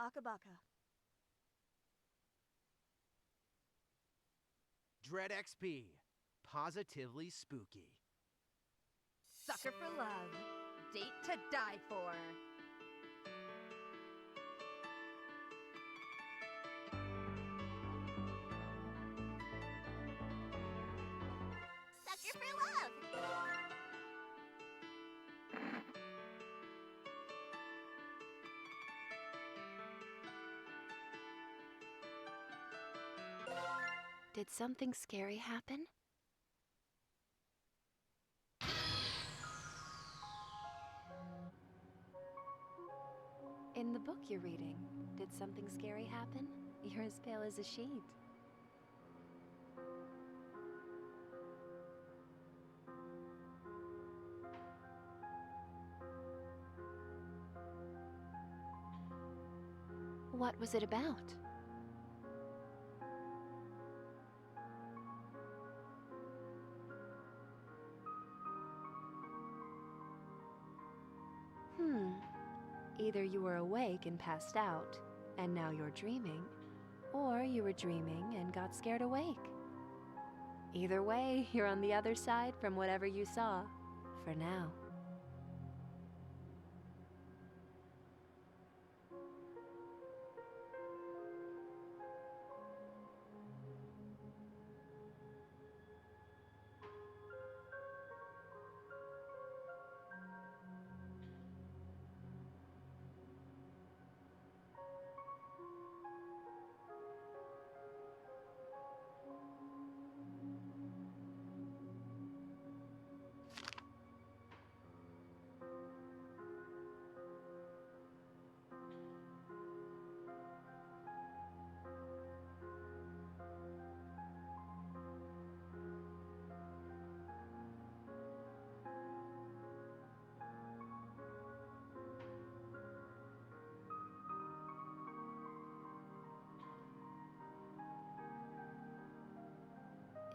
Akabaka. Dread XP. Positively spooky. Sucker for love. Date to die for. Sucker for love! Did something scary happen? In the book you're reading, did something scary happen? You're as pale as a sheet. What was it about? Either you were awake and passed out, and now you're dreaming, or you were dreaming and got scared awake. Either way, you're on the other side from whatever you saw, for now.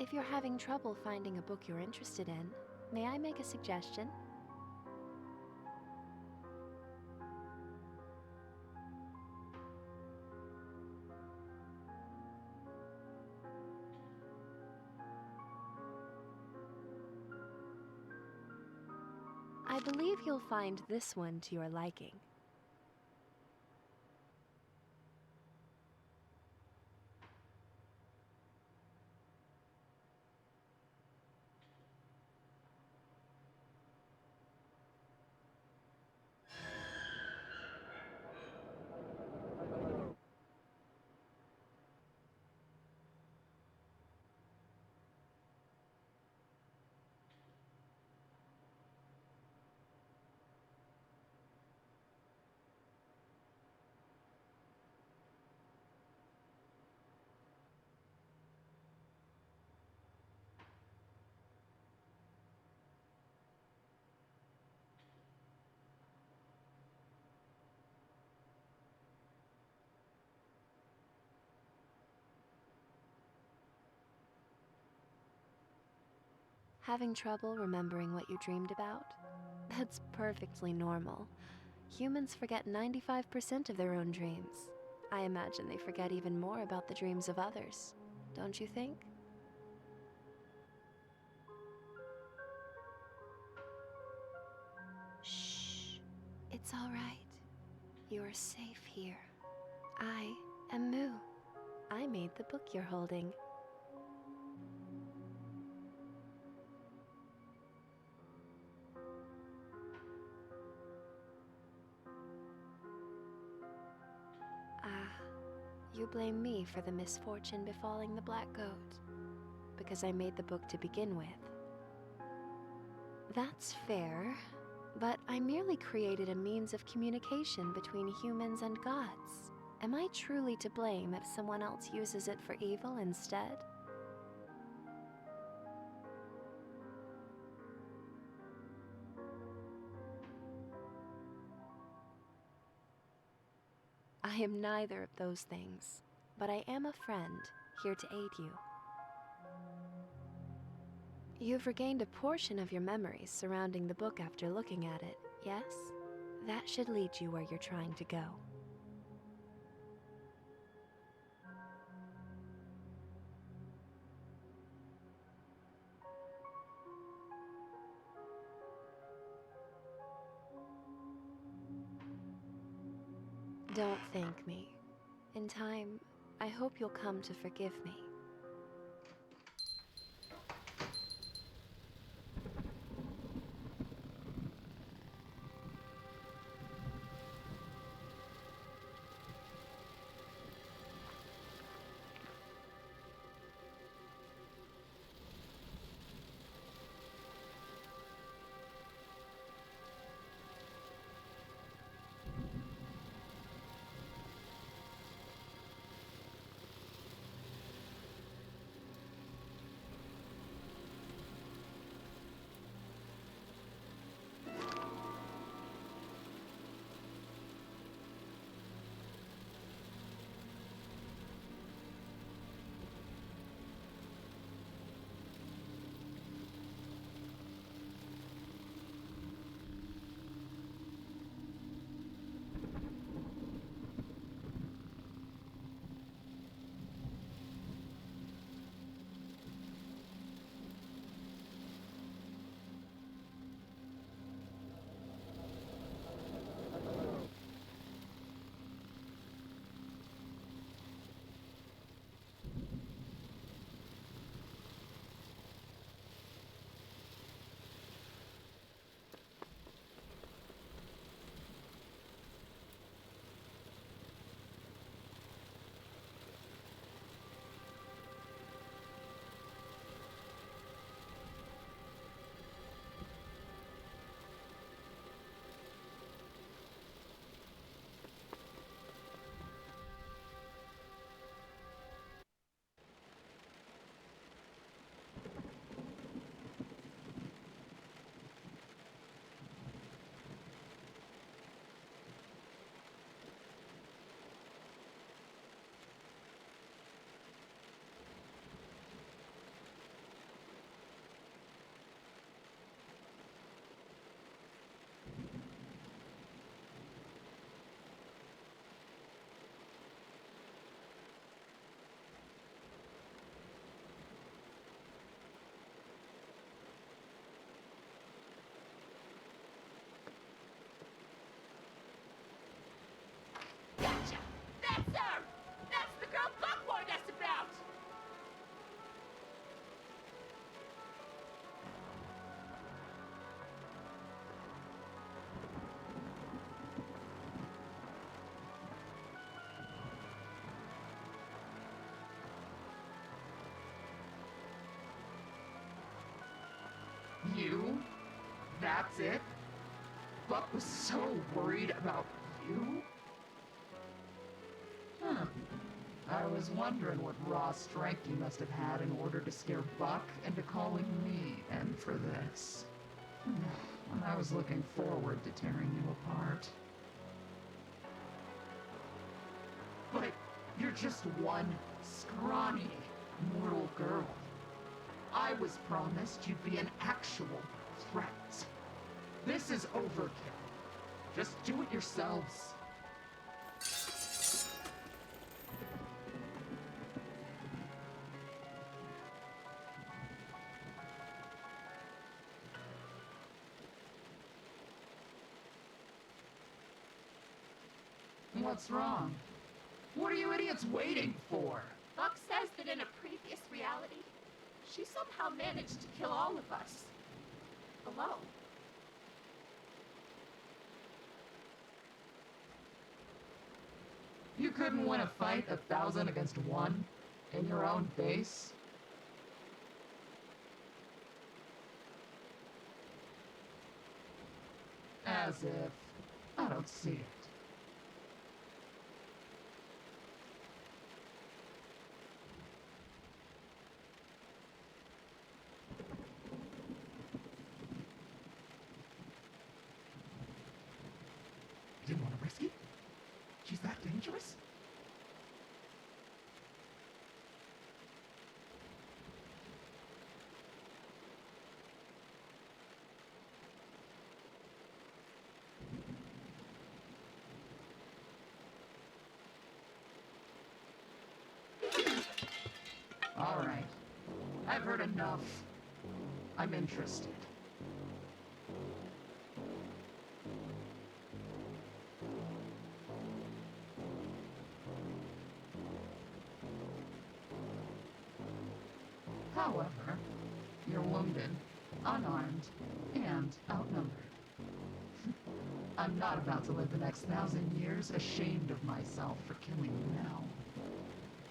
If you're having trouble finding a book you're interested in, may I make a suggestion? I believe you'll find this one to your liking. Having trouble remembering what you dreamed about? That's perfectly normal. Humans forget 95% of their own dreams. I imagine they forget even more about the dreams of others, don't you think? Shh. It's all right. You are safe here. I am Moo. I made the book you're holding. You blame me for the misfortune befalling the black goat, because I made the book to begin with. That's fair, but I merely created a means of communication between humans and gods. Am I truly to blame if someone else uses it for evil instead? I am neither of those things, but I am a friend, here to aid you. You've regained a portion of your memories surrounding the book after looking at it, yes? That should lead you where you're trying to go. Don't thank me. In time, I hope you'll come to forgive me. Gotcha! That's her! That's the girl Buck warned us about! You? That's it? Buck was so worried about you? Huh. I was wondering what raw strength you must have had in order to scare Buck into calling me in for this. When I was looking forward to tearing you apart. But you're just one scrawny mortal girl. I was promised you'd be an actual threat. This is overkill. Just do it yourselves. What's wrong? What are you idiots waiting for? Buck says that in a previous reality, she somehow managed to kill all of us. Alone. You couldn't win a fight 1,000 against 1 in your own base? As if I don't see it. You didn't want to risk it? She's that dangerous? All right. I've heard enough. I'm interested. However, you're wounded, unarmed, and outnumbered. I'm not about to live the next 1,000 years ashamed of myself for killing you now.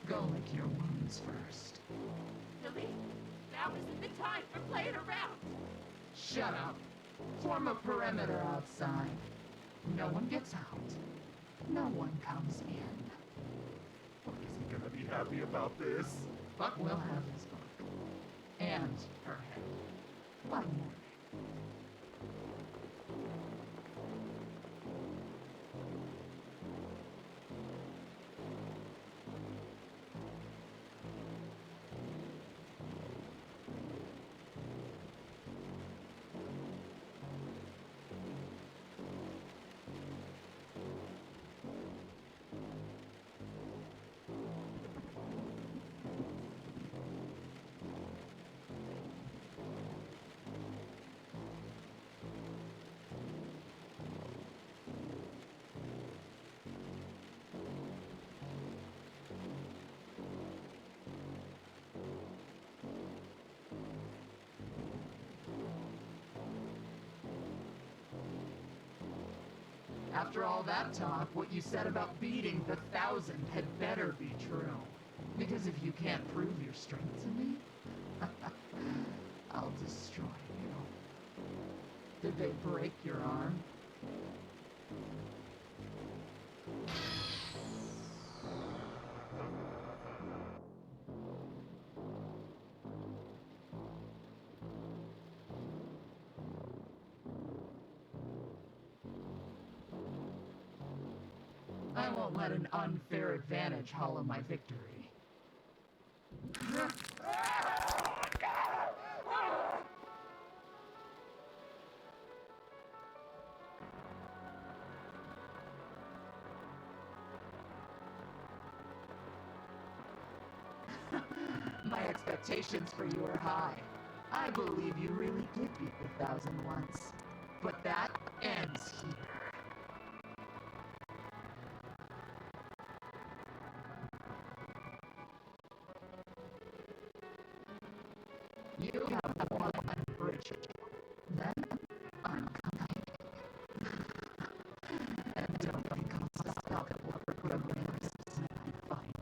Go lick your wounds first. Really? Now isn't the time for playing around. Shut up. Form a perimeter outside. No one gets out. No one comes in. Buck isn't gonna be happy about this. Buck will have his book. And her head. By morning. After all that talk, what you said about beating the 1,000 had better be true. Because if you can't prove your strength to me, I'll destroy you. Did they break your arm? I won't let an unfair advantage hollow my victory. My expectations for you are high. I believe you really did beat the 1,000 once. But that ends here. You have one bridge. Then I'm coming. And nobody comes to stop what programs I find.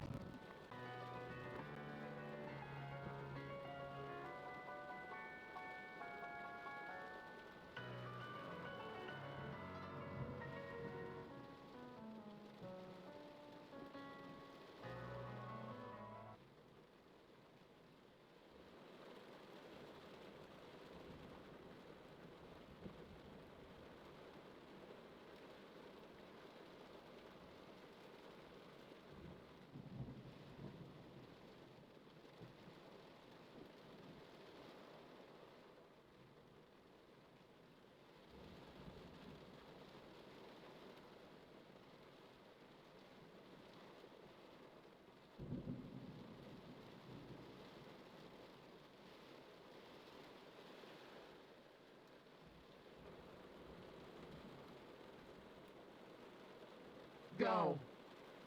Go.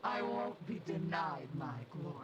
I won't be denied my glory.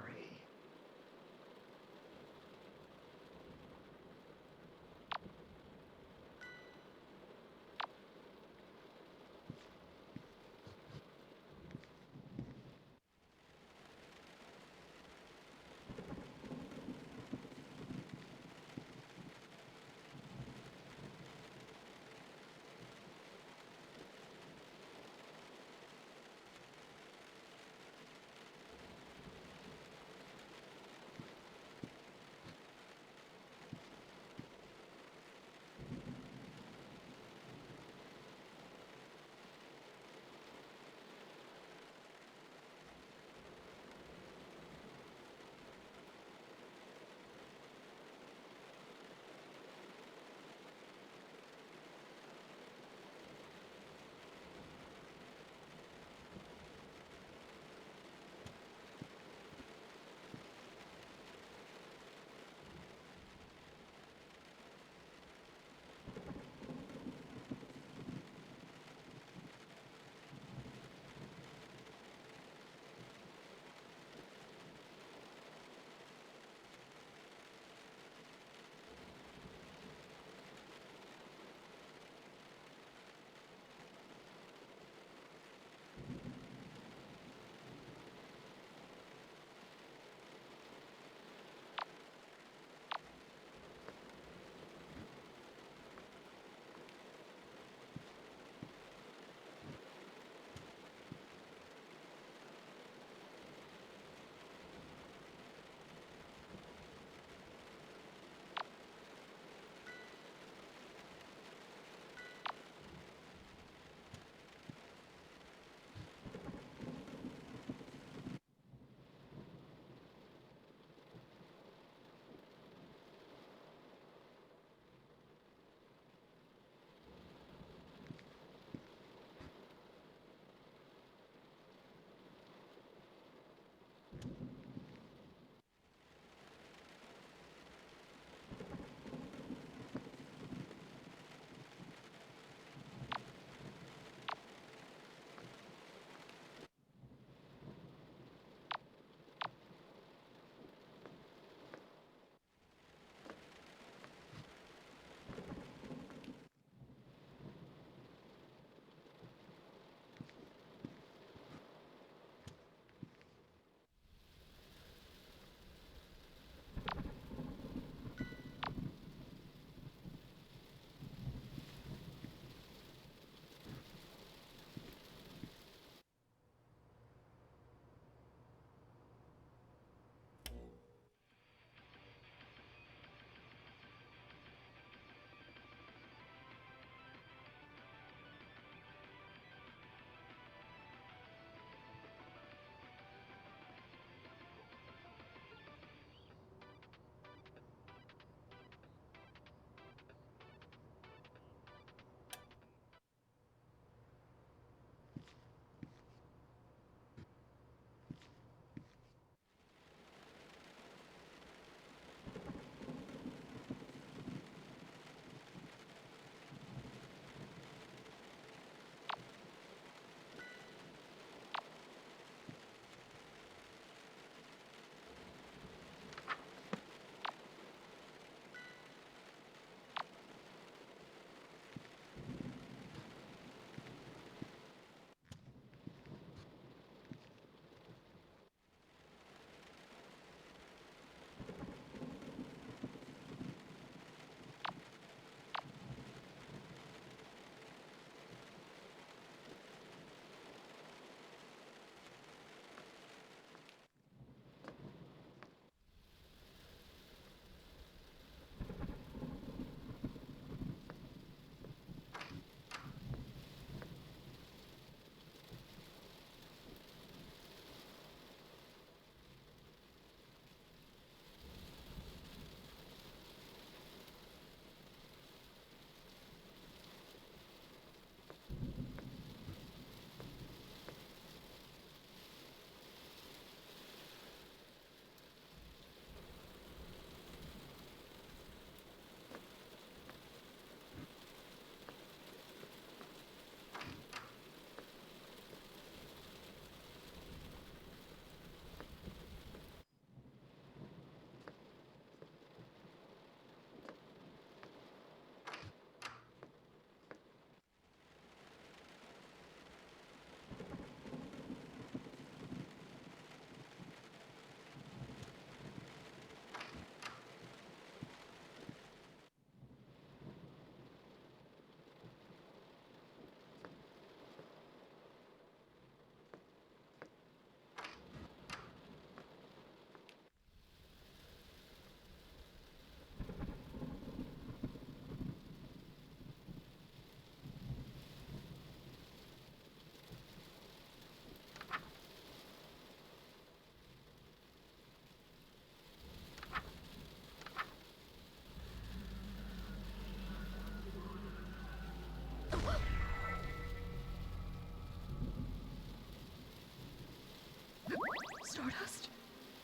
Stardust,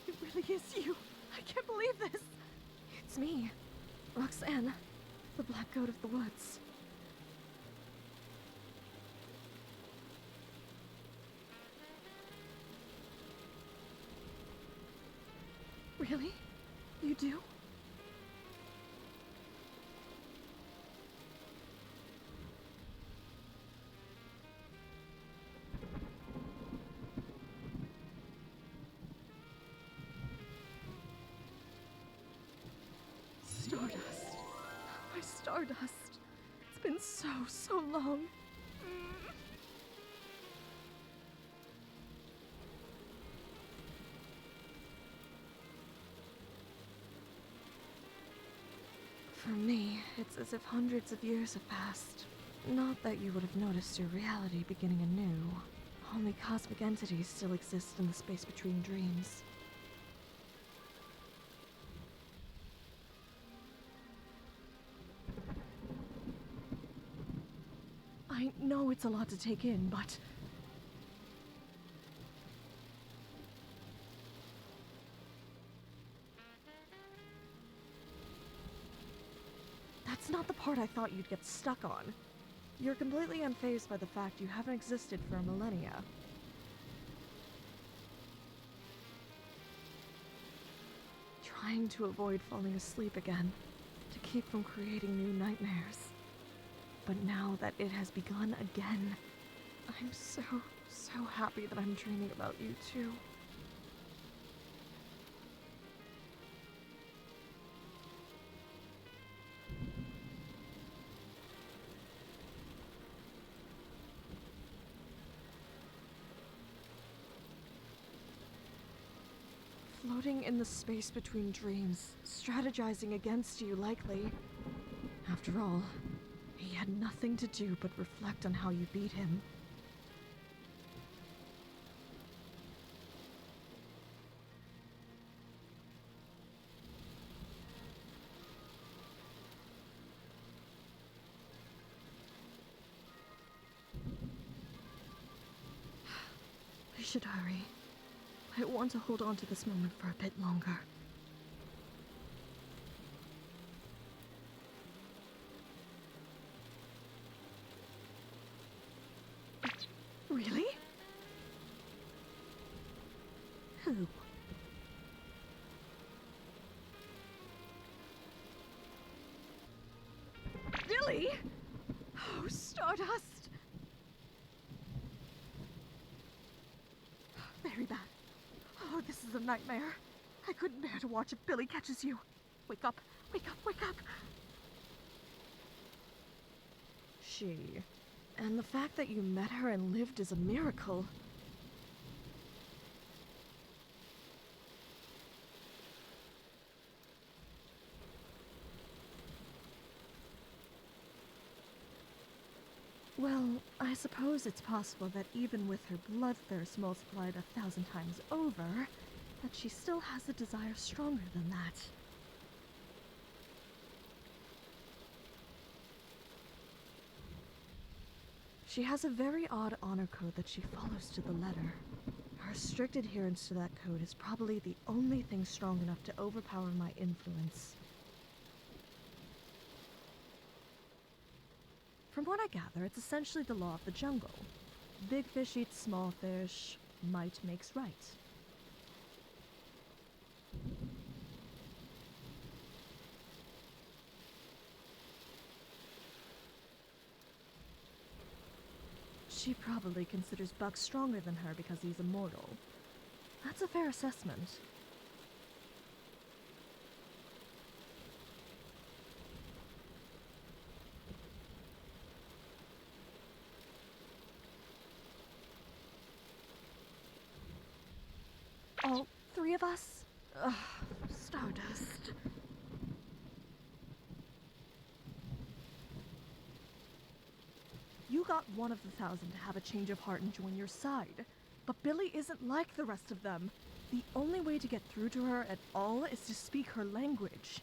it really is you. I can't believe this. It's me, Rhok'zan, the Black Goat of the Woods. Really? You do? Stardust. My Stardust. It's been so long. For me, it's as if hundreds of years have passed. Not that you would have noticed your reality beginning anew. Only cosmic entities still exist in the space between dreams. I know it's a lot to take in, but not the part I thought you'd get stuck on. You're completely unfazed by the fact you haven't existed for a millennia. Trying to avoid falling asleep again, to keep from creating new nightmares. But now that it has begun again, I'm so happy that I'm dreaming about you too. Floating in the space between dreams, strategizing against you likely. After all, he had nothing to do but reflect on how you beat him. I should hurry. I want to hold on to this moment for a bit longer. Really? Who? Billy? Oh, Stardust! Very bad. Oh, this is a nightmare. I couldn't bear to watch if Billy catches you. Wake up, wake up, wake up! She. And the fact that you met her and lived is a miracle. Well, I suppose it's possible that even with her bloodthirst multiplied 1,000 times over, that she still has a desire stronger than that. She has a very odd honor code that she follows to the letter. Her strict adherence to that code is probably the only thing strong enough to overpower my influence. From what I gather, it's essentially the law of the jungle. Big fish eats small fish, might makes right. She probably considers Buck stronger than her because he's immortal. That's a fair assessment. All three of us? Ugh, Stardust. You got one of the 1,000 to have a change of heart and join your side. But Billy isn't like the rest of them. The only way to get through to her at all is to speak her language.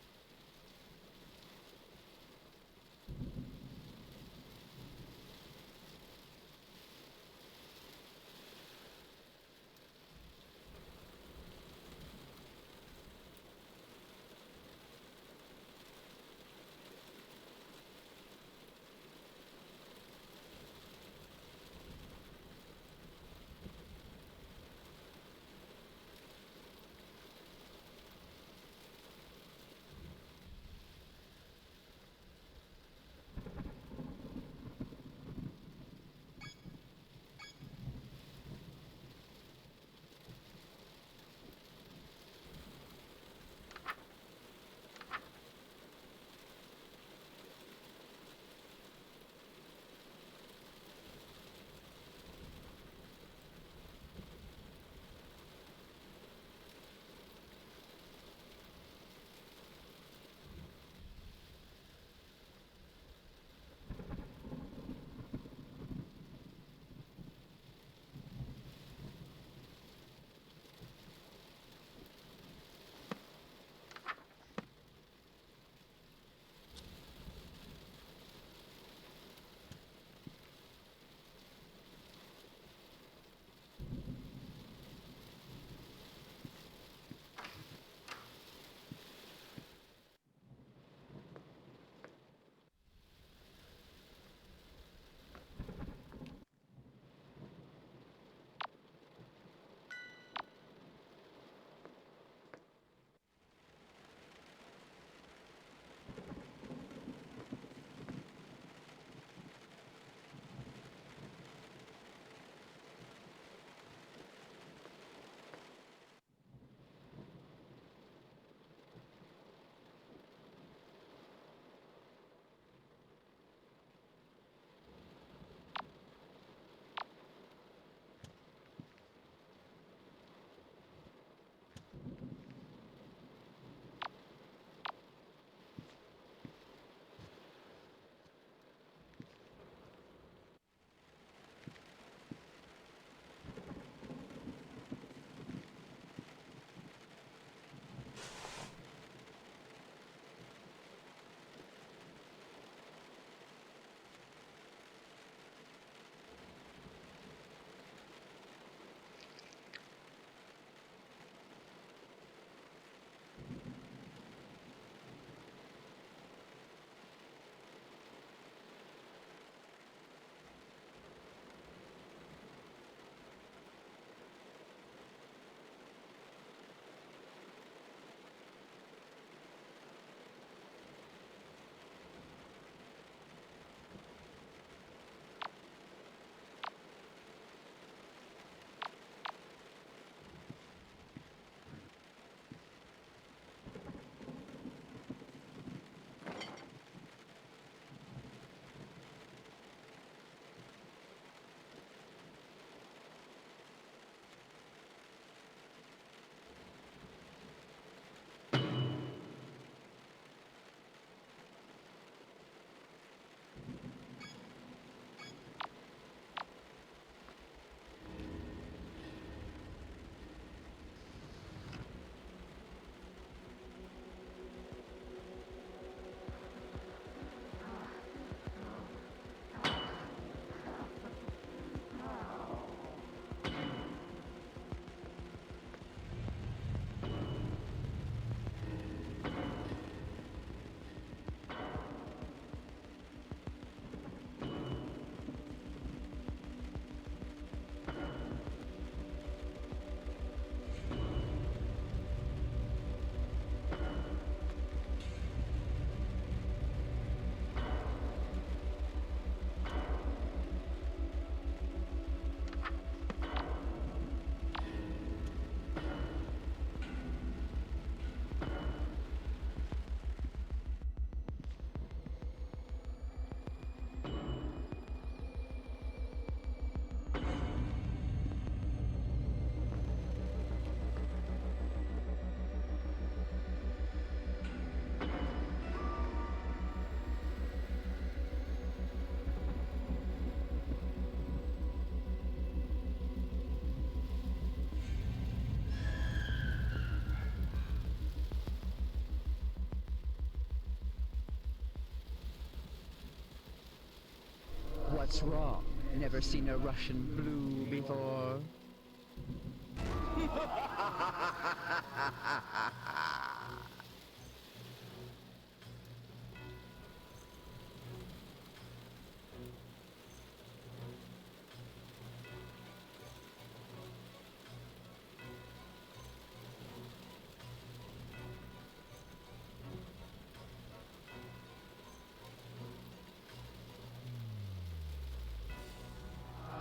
What's wrong? Never seen a Russian blue before?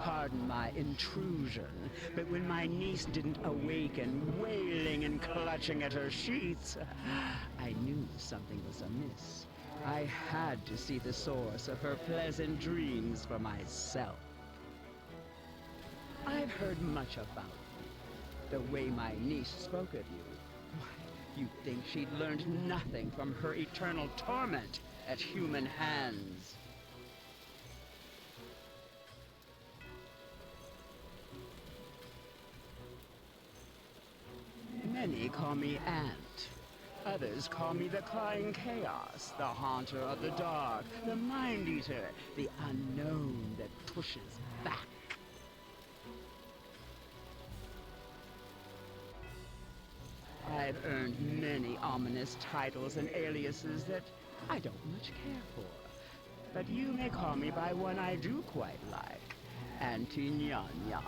Pardon my intrusion, but when my niece didn't awaken, wailing and clutching at her sheets, I knew something was amiss. I had to see the source of her pleasant dreams for myself. I've heard much about you, the way my niece spoke of you. You'd think she'd learned nothing from her eternal torment at human hands. Many call me Ant. Others call me the Crying Chaos, the Haunter of the Dark, the Mind Eater, the unknown that pushes back. I've earned many ominous titles and aliases that I don't much care for. But you may call me by one I do quite like, Auntie Nyan Nyan.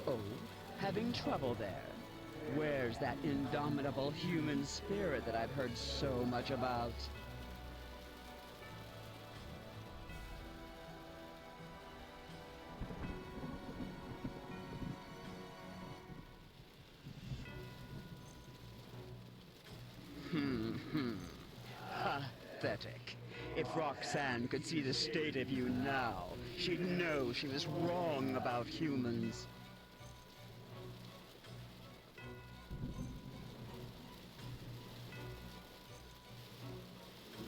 Oh, having trouble there? Where's that indomitable human spirit that I've heard so much about? Pathetic. If Rhok'zan could see the state of you now, she'd know she was wrong about humans.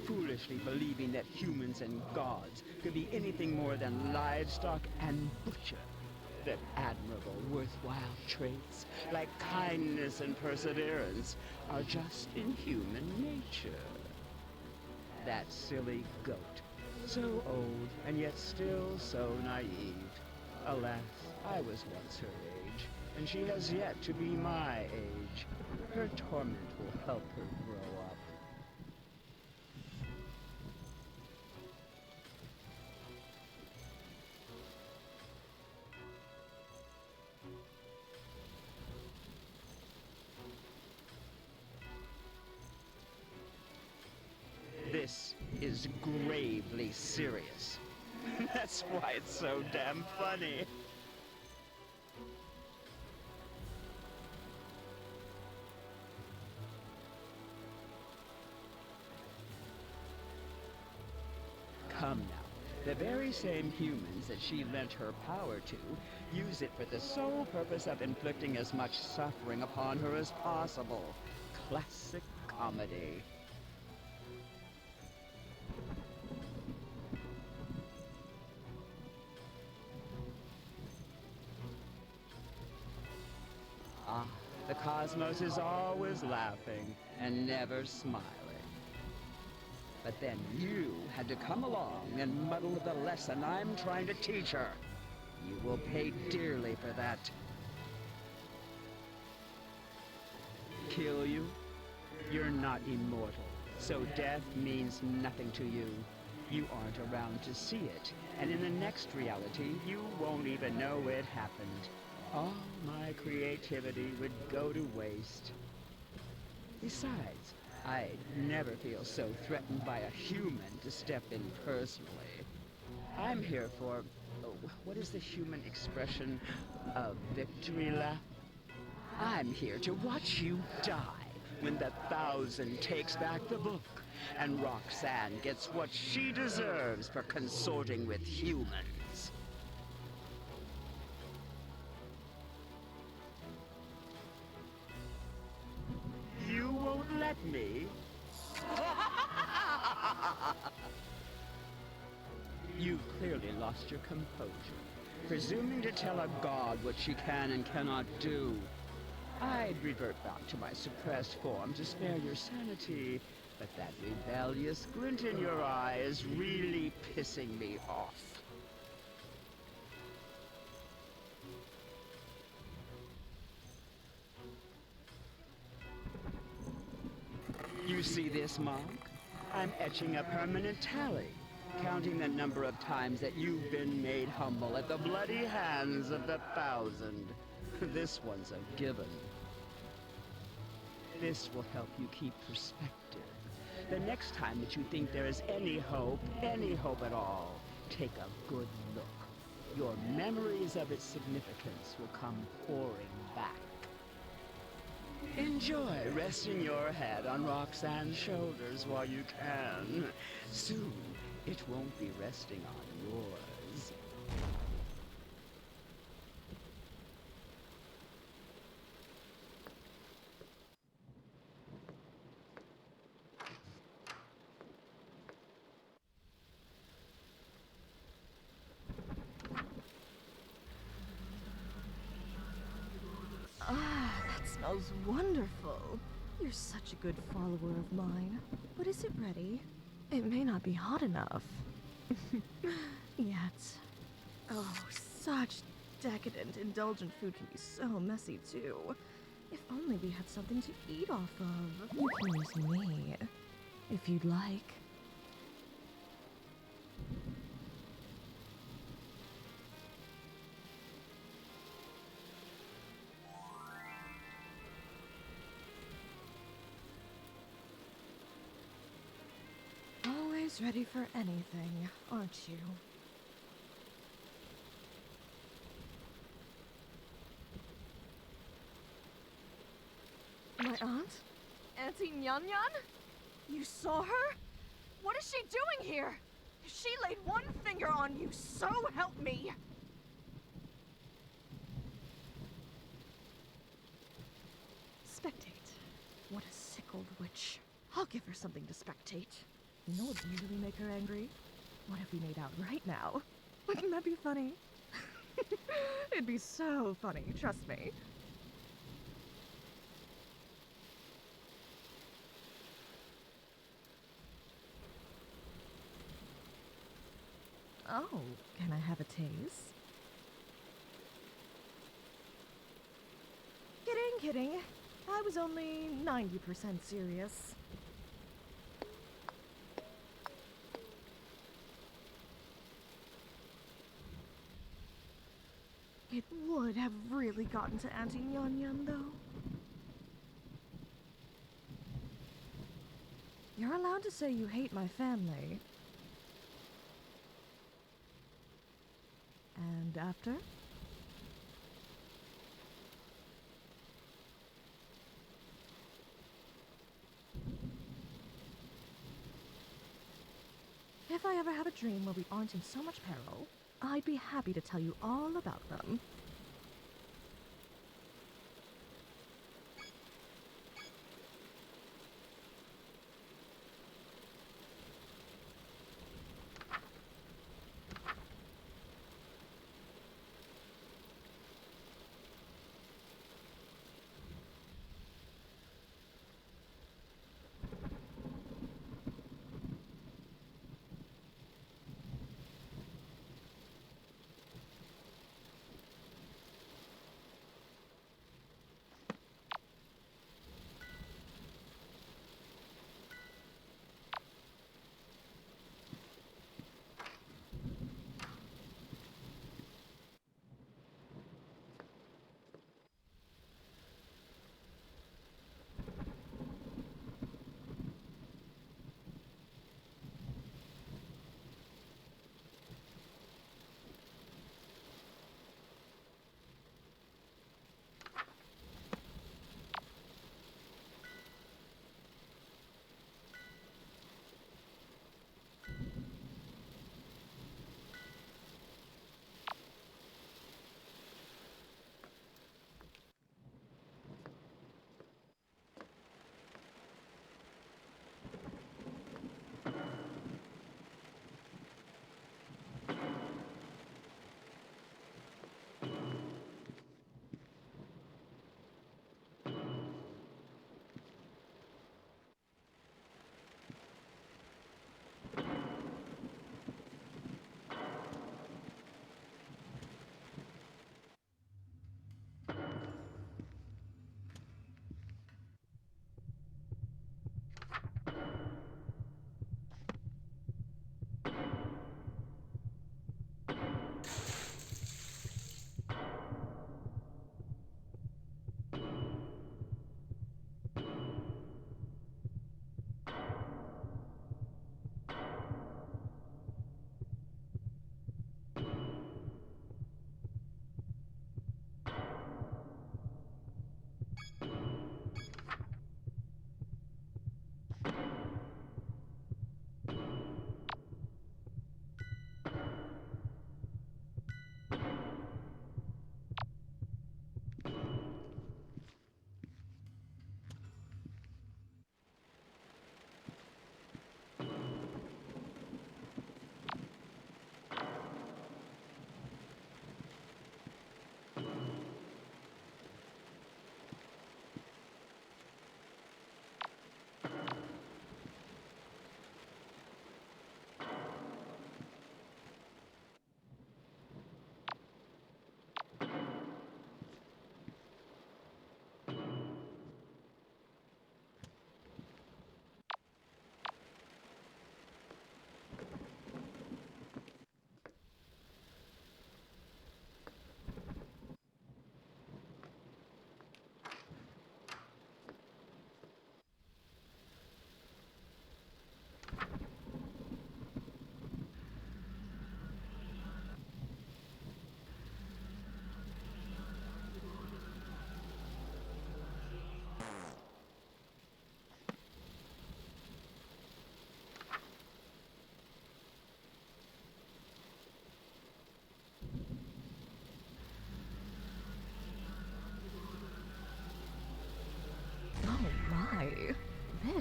Foolishly believing that humans and gods could be anything more than livestock and butcher. That admirable, worthwhile traits, like kindness and perseverance, are just in human nature. That silly goat, so old and yet still so naive. Alas, I was once her age, and she has yet to be my age. Her torment will help her grow up. This is gravely serious. That's why it's so damn funny. Come now. The very same humans that she lent her power to use it for the sole purpose of inflicting as much suffering upon her as possible. Classic comedy. Ah, the cosmos is always laughing and never smiling. But then you had to come along and muddle the lesson I'm trying to teach her. You will pay dearly for that. Kill you? You're not immortal, so death means nothing to you. You aren't around to see it, and in the next reality, you won't even know it happened. All my creativity would go to waste. Besides, I'd never feel so threatened by a human to step in personally. I'm here for, what is the human expression? A victory lap? I'm here to watch you die when the 1,000 takes back the book and Rhok'zan gets what she deserves for consorting with humans. You won't let me? You've clearly lost your composure. presuming to tell a god what she can and cannot do. I'd revert back to my suppressed form to spare your sanity, but that rebellious glint in your eye is really pissing me off. You see this mark? I'm etching a permanent tally, counting the number of times that you've been made humble at the bloody hands of the 1,000. This one's a given. This will help you keep perspective. The next time that you think there is any hope at all, take a good look. Your memories of its significance will come pouring back. Enjoy resting your head on Rhok'zan's shoulders while you can. Soon, it won't be resting on yours. Ah, that smells wonderful. You're such a good follower of mine. But is it ready? It may not be hot enough. Yet. Oh, such decadent, indulgent food can be so messy, too. If only we had something to eat off of. You can use me, if you'd like. Always ready for anything, aren't you? My aunt? Auntie Nyan Nyan? You saw her? What is she doing here? She laid one finger on you, so help me! Spectate. What a sick old witch. I'll give her something to spectate. You know what would usually make her angry? What if we made out right now? Wouldn't that be funny? It'd be so funny, trust me. Oh, can I have a taste? Kidding. I was only 90% serious. It would have really gotten to Auntie Nyan Nyan, though. You're allowed to say you hate my family. And after? If I ever have a dream where we aren't in so much peril, I'd be happy to tell you all about them.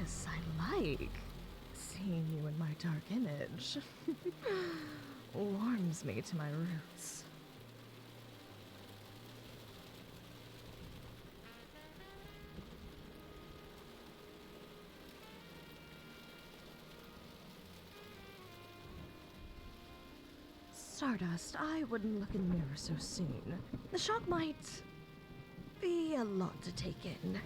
This I like. Seeing you in my dark image warms me to my roots. Stardust, I wouldn't look in the mirror so soon. The shock might be a lot to take in.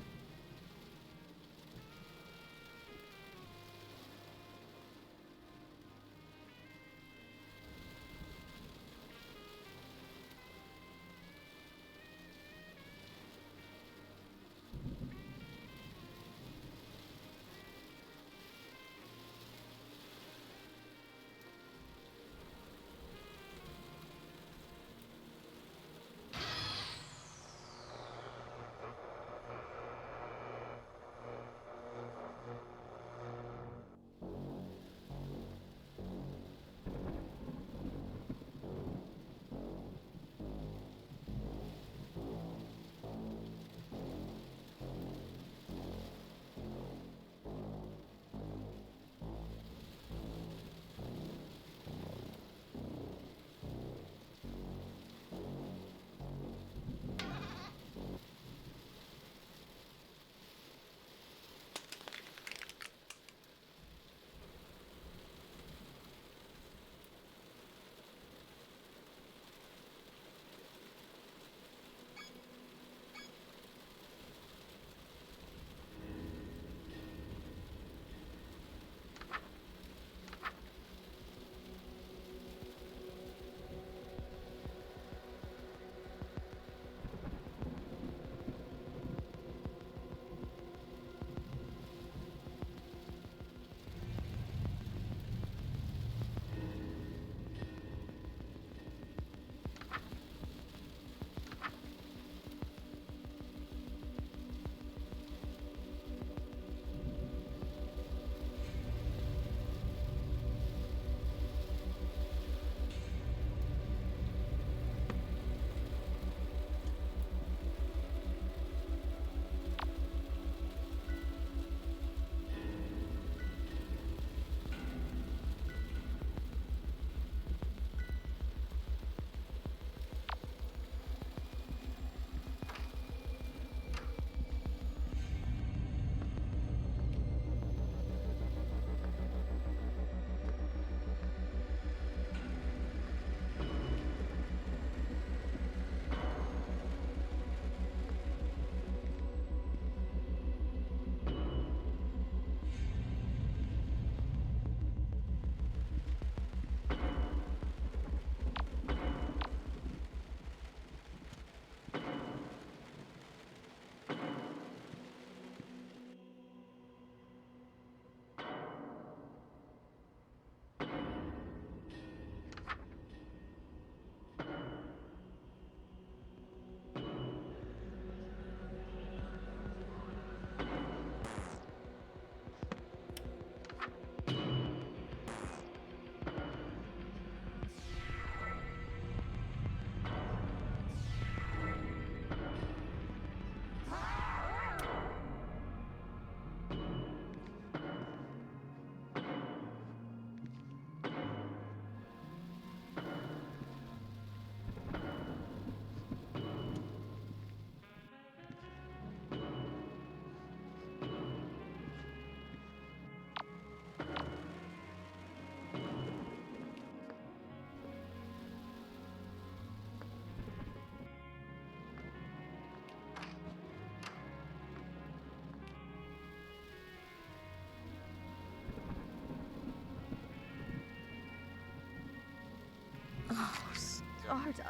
Oh, Stardust.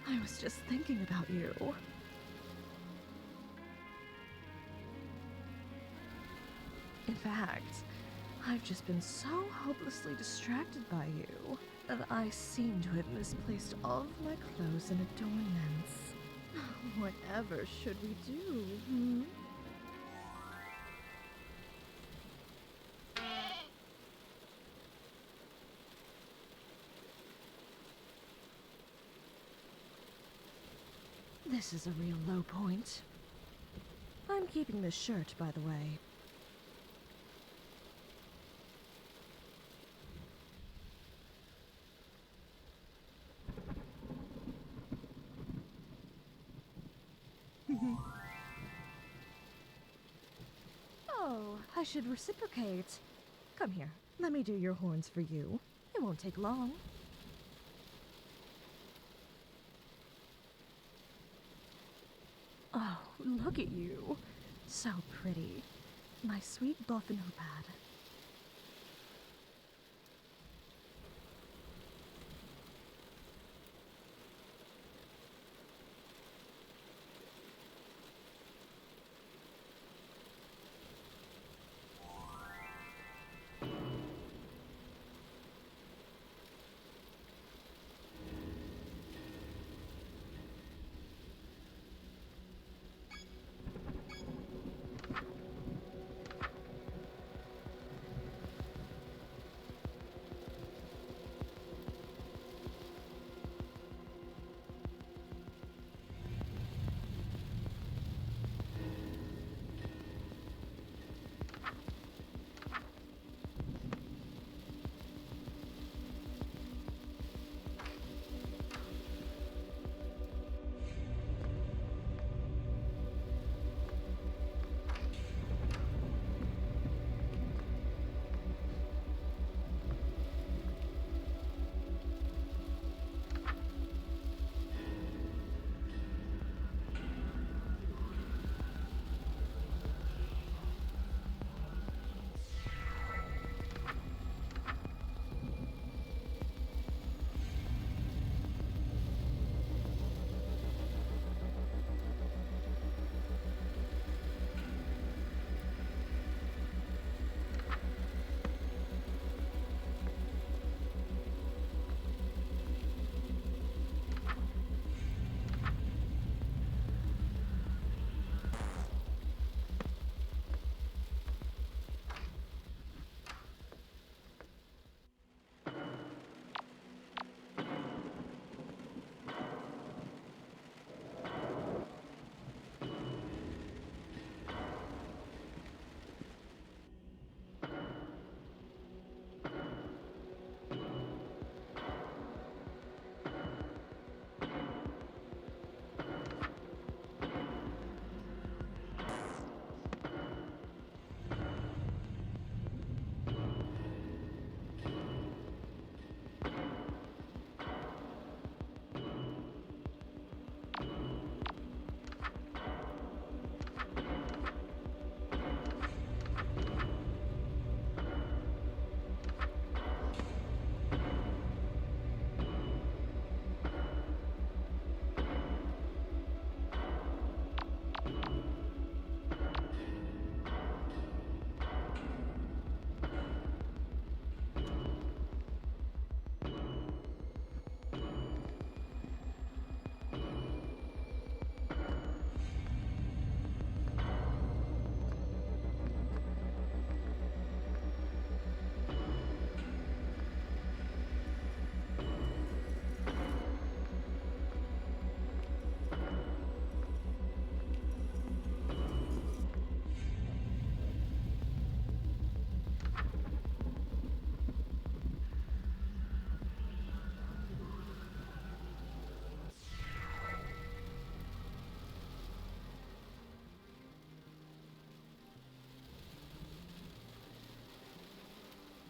I was just thinking about you. In fact, I've just been so hopelessly distracted by you that I seem to have misplaced all of my clothes and adornments. Whatever should we do, hmm? This is a real low point. I'm keeping this shirt, by the way. I should reciprocate. Come here, let me do your horns for you. It won't take long. Oh, look at you. So pretty. My sweet Boffinopad.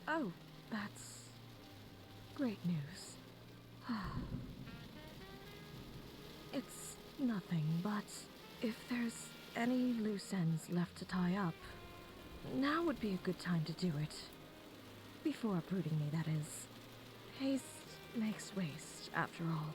Oh, that's great news. It's nothing, but if there's any loose ends left to tie up, now would be a good time to do it. Before uprooting me, that is. Haste makes waste, after all.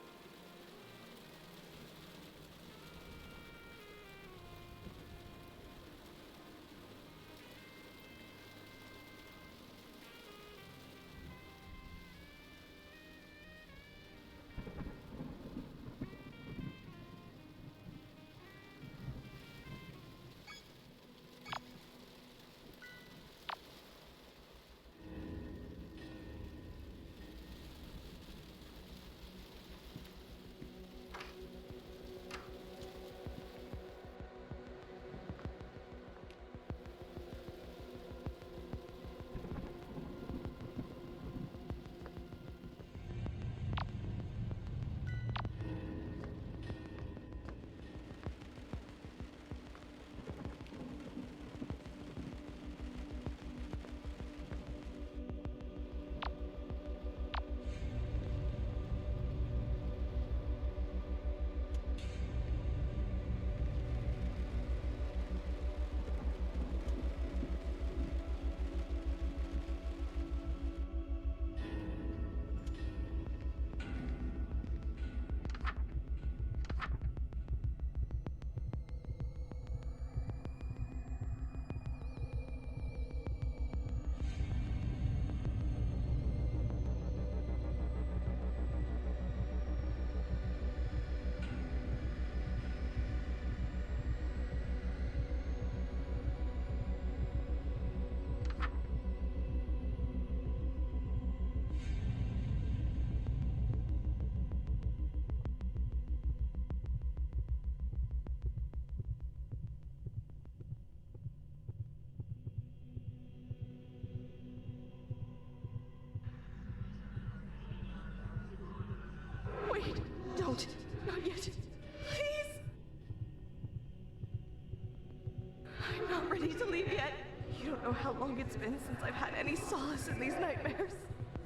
know how long it's been since I've had any solace in these nightmares.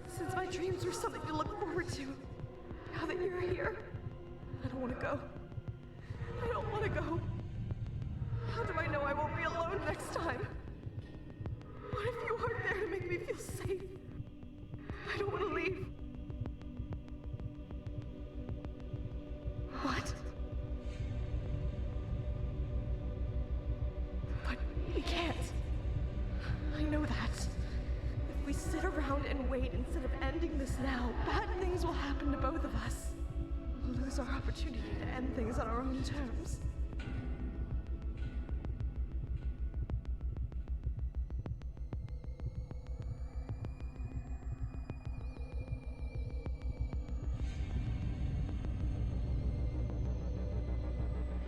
Since my dreams were something to look forward to. Now that you're here, I don't want to go. I don't want to go. How do I know I won't be alone next time? What if you aren't there to make me feel safe? I don't want to leave. What? But we can't. I know that. If we sit around and wait instead of ending this now, bad things will happen to both of us. We'll lose our opportunity to end things on our own terms.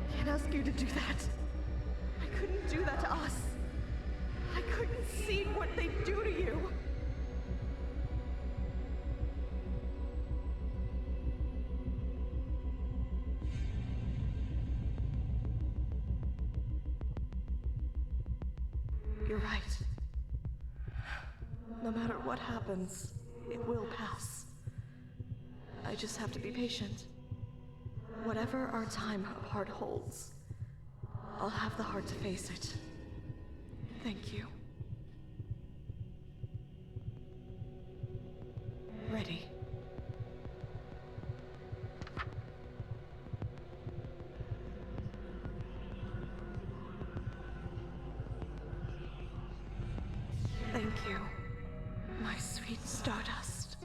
I can't ask you to do that. I couldn't do that to us. I couldn't see what they do to you. You're right. No matter what happens, it will pass. I just have to be patient. Whatever our time apart holds, I'll have the heart to face it. Thank you. Ready. Thank you, my sweet Stardust.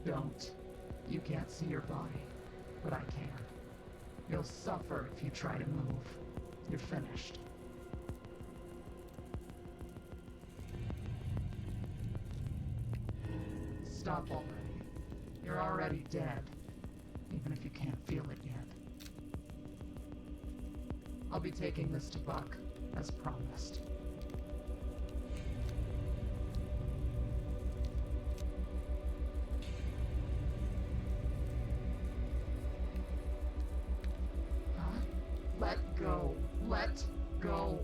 Don't. You can't see your body, but I can. You'll suffer if you try to move. You're finished. Stop already. You're already dead, even if you can't feel it yet. I'll be taking this to Buck, as promised. Let go. Let go.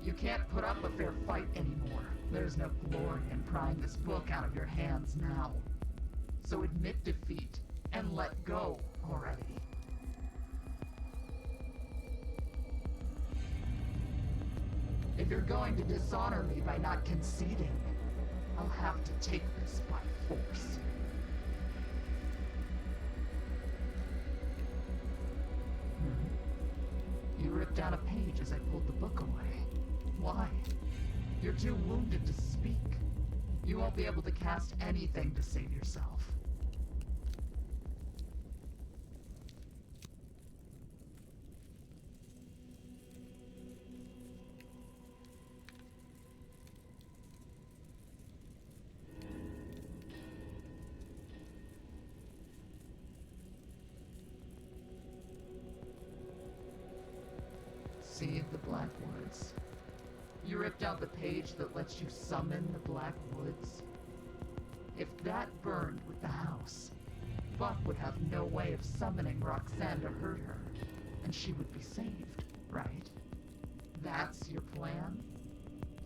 You can't put up a fair fight anymore. There's no glory in prying this book out of your hands now. So admit defeat and let go already. If you're going to dishonor me by not conceding, I'll have to take this by force. You ripped out a page as I pulled the book away. Why? You're too wounded to speak. You won't be able to cast anything to save yourself. See the Black Woods. You ripped out the page that lets you summon the Black Woods. If that burned with the house, Buck would have no way of summoning Rhok'zan to hurt her, and she would be saved, right? That's your plan?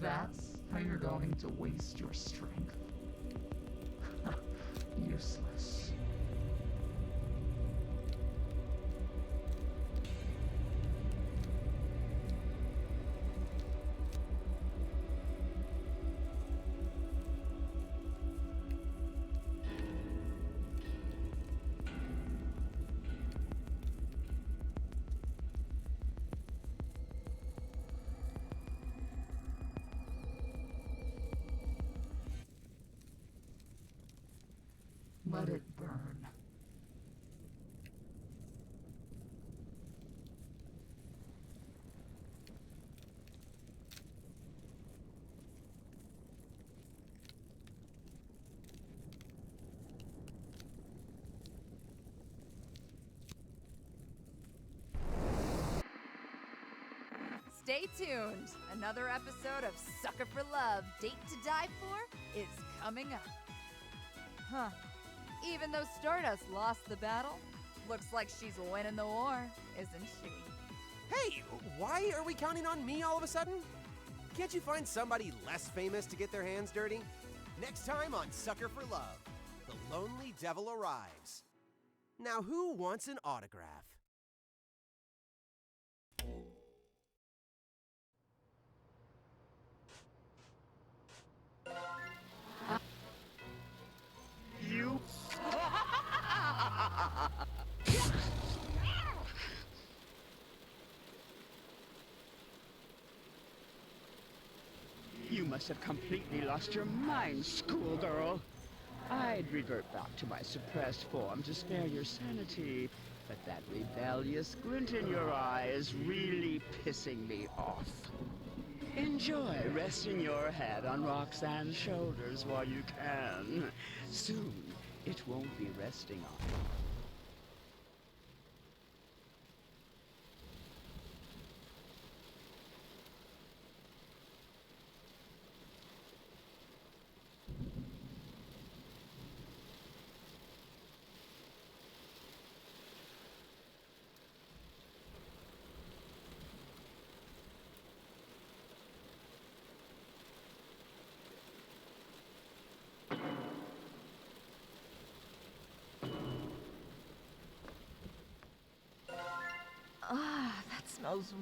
That's how you're going to waste your strength? Let it burn. Stay tuned. Another episode of Sucker for Love, Date to Die For is coming up. Huh. Even though Stardust lost the battle, looks like she's winning the war, isn't she? Hey, why are we counting on me all of a sudden? Can't you find somebody less famous to get their hands dirty? Next time on Sucker for Love, the Lonely Devil arrives. Now who wants an autograph? You... You must have completely lost your mind, schoolgirl. I'd revert back to my suppressed form to spare your sanity, but that rebellious glint in your eye is really pissing me off. Enjoy resting your head on Rhok'zan's shoulders while you can. Soon, it won't be resting on you. Ah, that smells...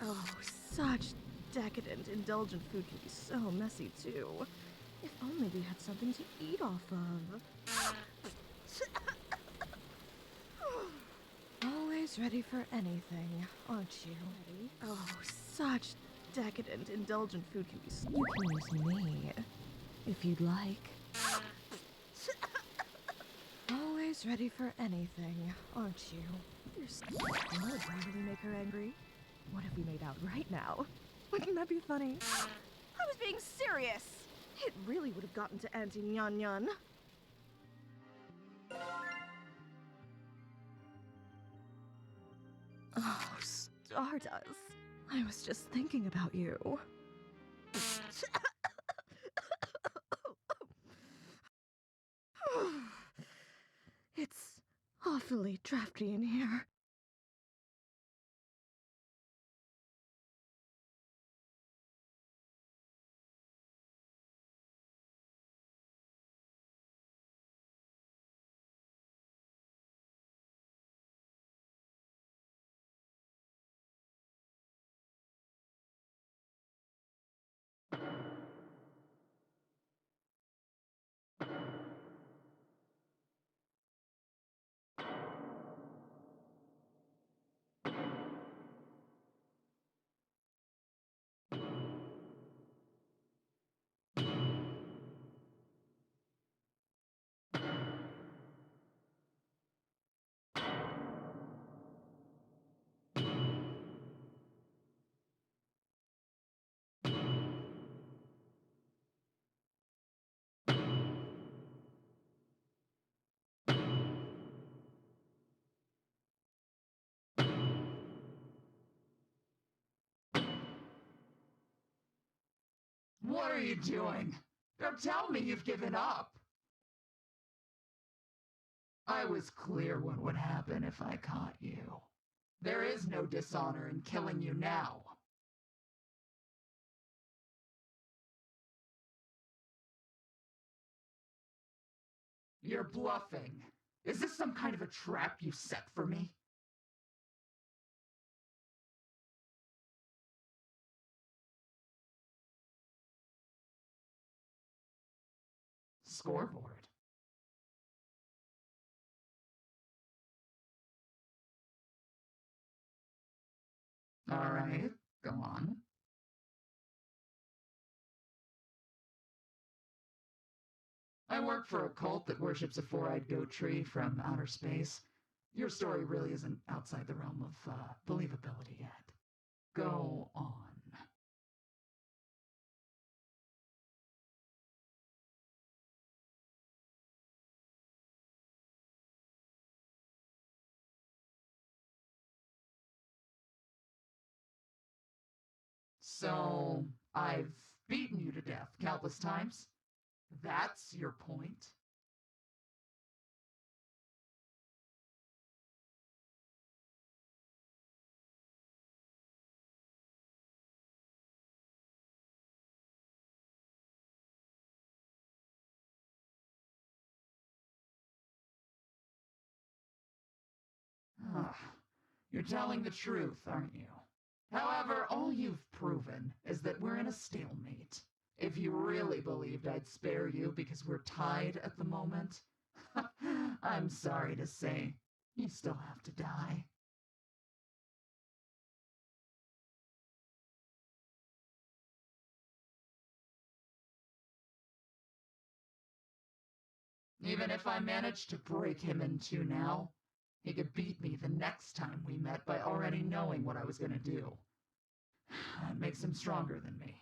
Oh, such decadent, indulgent food can be so messy, too. If only we had something to eat off of. Always ready for anything, aren't you? Ready? Oh, such decadent, indulgent food can be... You can use me, if you'd like. Always ready for anything, aren't you? You're so... Oh, would really make her angry? What if we made out right now? Wouldn't that be funny? I was being serious. It really would have gotten to Auntie Nyan Nyan. Oh, Stardust. I was just thinking about you. It's awfully drafty in here. What are you doing? Don't tell me you've given up. I was clear what would happen if I caught you. There is no dishonor in killing you now. You're bluffing. Is this some kind of a trap you set for me? Scoreboard. All right, go on. I work for a cult that worships a four-eyed goat tree from outer space. Your story really isn't outside the realm of believability yet. Go on. So, I've beaten you to death countless times? That's your point? You're telling the truth, aren't you? However, all you've proven is that we're in a stalemate. If you really believed I'd spare you because we're tied at the moment, I'm sorry to say, you still have to die. Even if I managed to break him in two now, he could beat me the next time we met by already knowing what I was going to do. That makes him stronger than me.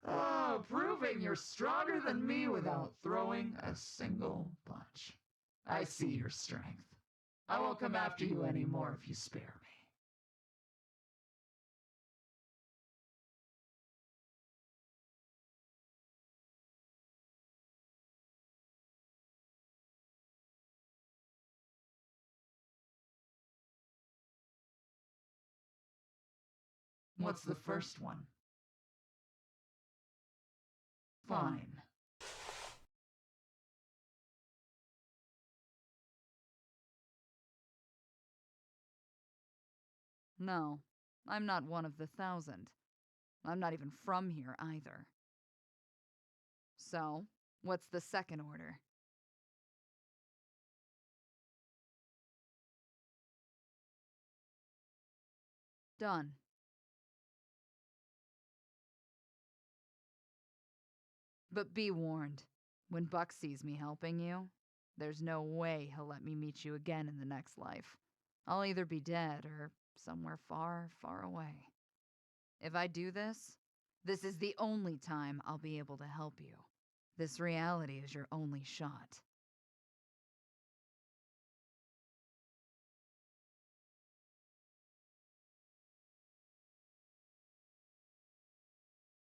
Oh, proving you're stronger than me without throwing a single punch. I see your strength. I won't come after you anymore if you spare me. What's the first one? Fine. No, I'm not one of the 1,000. I'm not even from here either. So, what's the second order? Done. But be warned, when Buck sees me helping you, there's no way he'll let me meet you again in the next life. I'll either be dead or somewhere far, far away. If I do this, this is the only time I'll be able to help you. This reality is your only shot.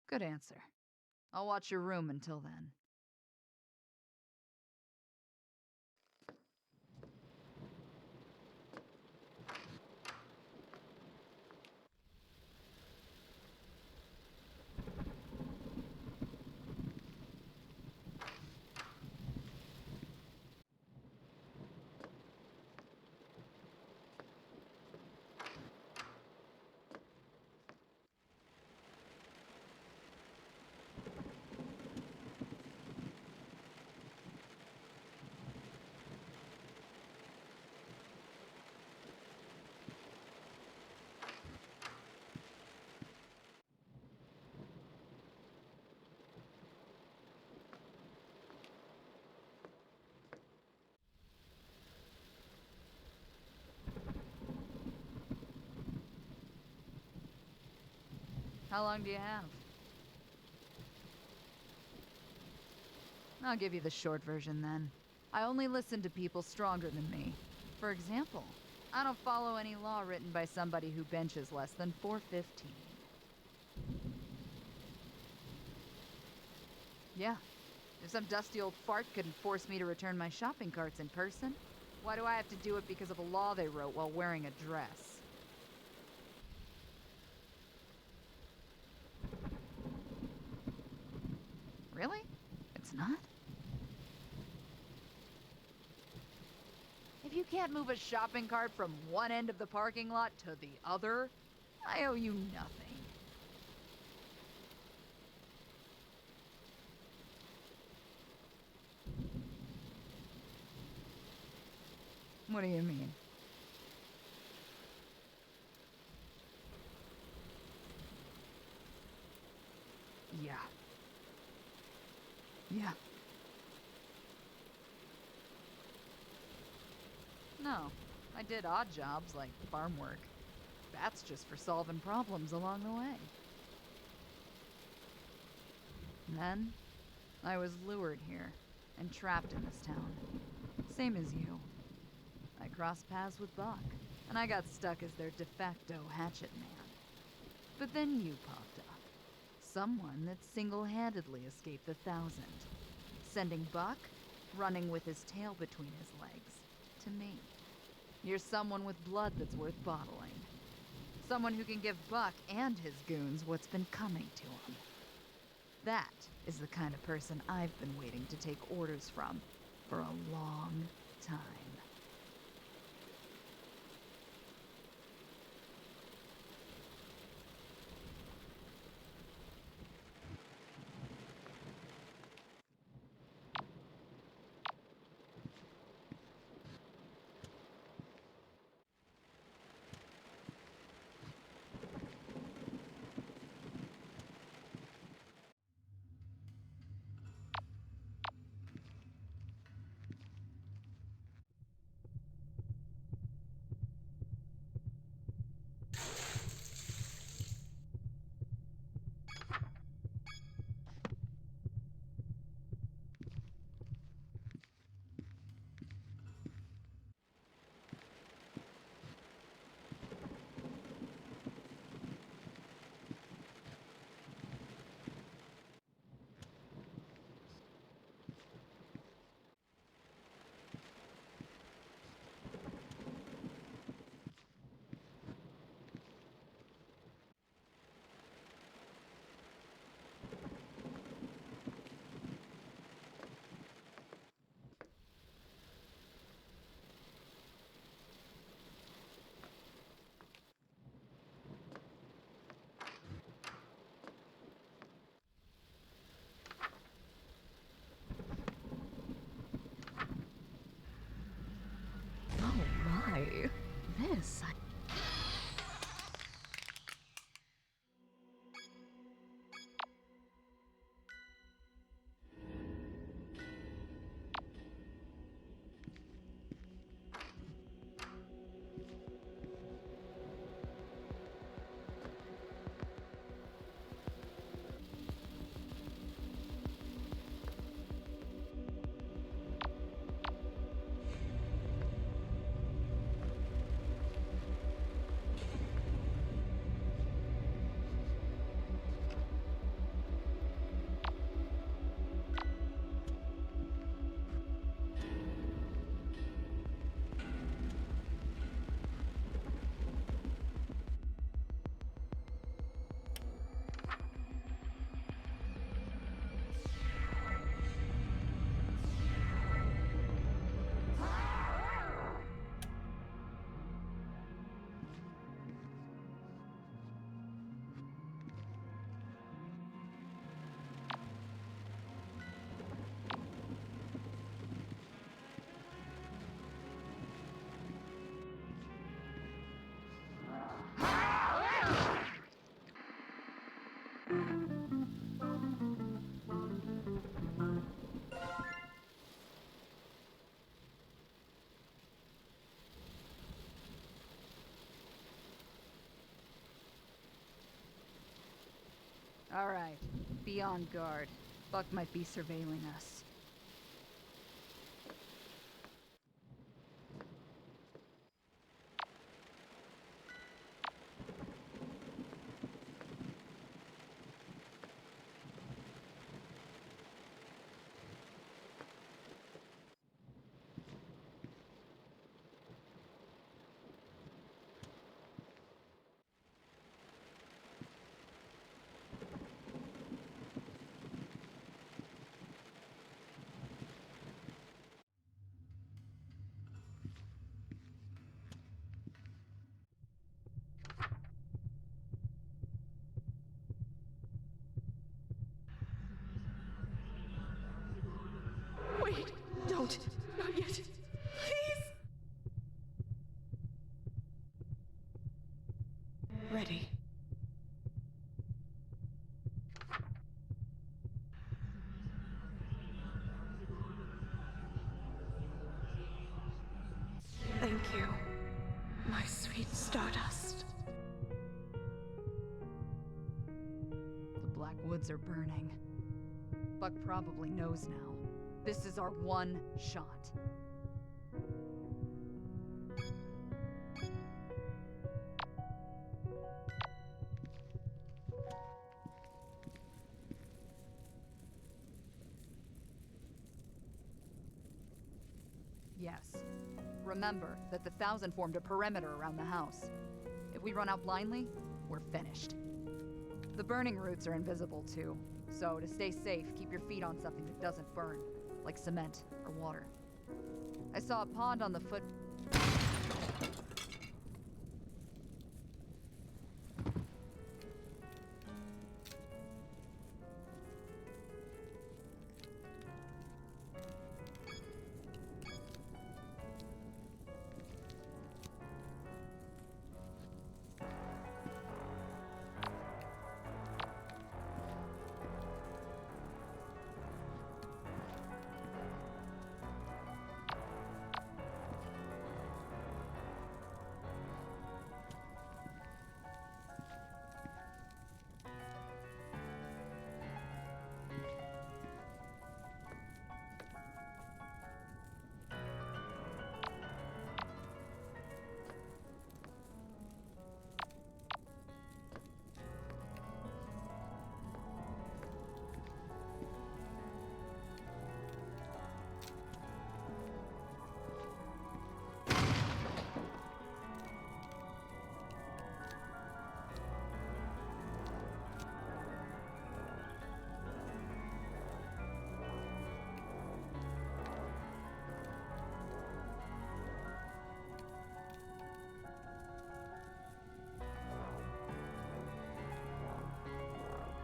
Good answer. I'll watch your room until then. How long do you have? I'll give you the short version then. I only listen to people stronger than me. For example, I don't follow any law written by somebody who benches less than 415. Yeah. If some dusty old fart couldn't force me to return my shopping carts in person, why do I have to do it because of a law they wrote while wearing a dress? Really? It's not? If you can't move a shopping cart from one end of the parking lot to the other, I owe you nothing. What do you mean? Yeah. Yeah. No, I did odd jobs like farm work. That's just for solving problems along the way. Then, I was lured here and trapped in this town. Same as you. I crossed paths with Buck, and I got stuck as their de facto hatchet man. But then you popped up. Someone that single-handedly escaped the 1,000. Sending Buck, running with his tail between his legs, to me. You're someone with blood that's worth bottling. Someone who can give Buck and his goons what's been coming to him. That is the kind of person I've been waiting to take orders from for a long time. Oh my. This. All right, be on guard. Buck might be surveilling us. Don't. Not yet. Please. Ready. Thank you, my sweet Stardust. The Black Woods are burning. Buck probably knows now. This is our one shot. Yes. Remember that the Thousand formed a perimeter around the house. If we run out blindly, we're finished. The burning roots are invisible too, so to stay safe, keep your feet on something that doesn't burn, like cement or water. I saw a pond on the foot...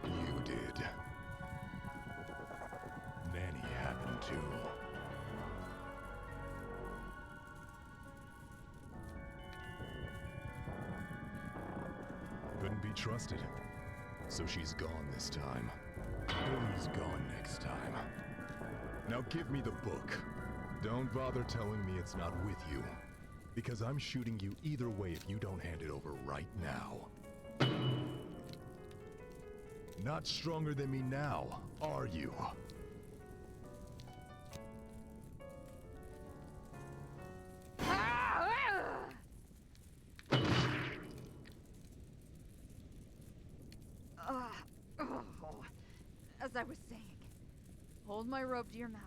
You did. Nanny happened too. Couldn't be trusted. So she's gone this time. Billy's gone next time. Now give me the book. Don't bother telling me it's not with you. Because I'm shooting you either way if you don't hand it over right now. Not stronger than me now, are you? As I was saying, hold my rope to your mouth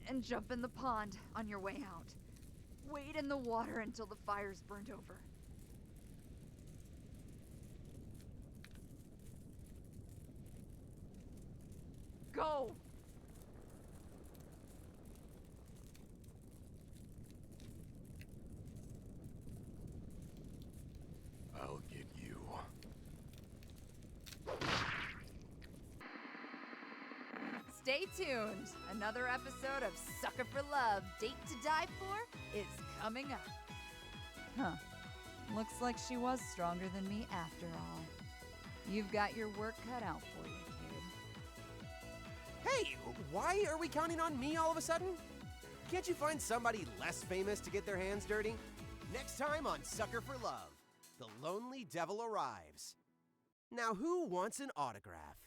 and jump in the pond on your way out. Wade in the water until the fire's burned over. Go! I'll get you. Stay tuned. Another episode of Sucker for Love, Date to Die For is coming up. Huh. Looks like she was stronger than me after all. You've got your work cut out for you, kid. Hey, why are we counting on me all of a sudden? Can't you find somebody less famous to get their hands dirty? Next time on Sucker for Love, the lonely devil arrives. Now who wants an autograph?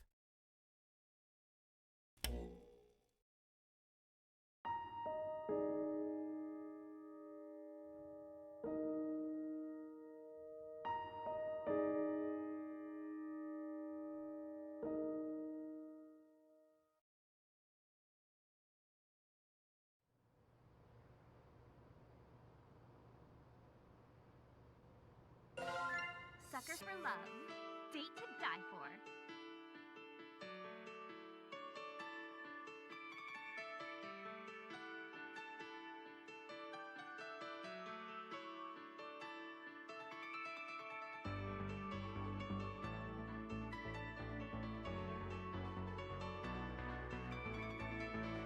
Sucker for Love, Date to Die For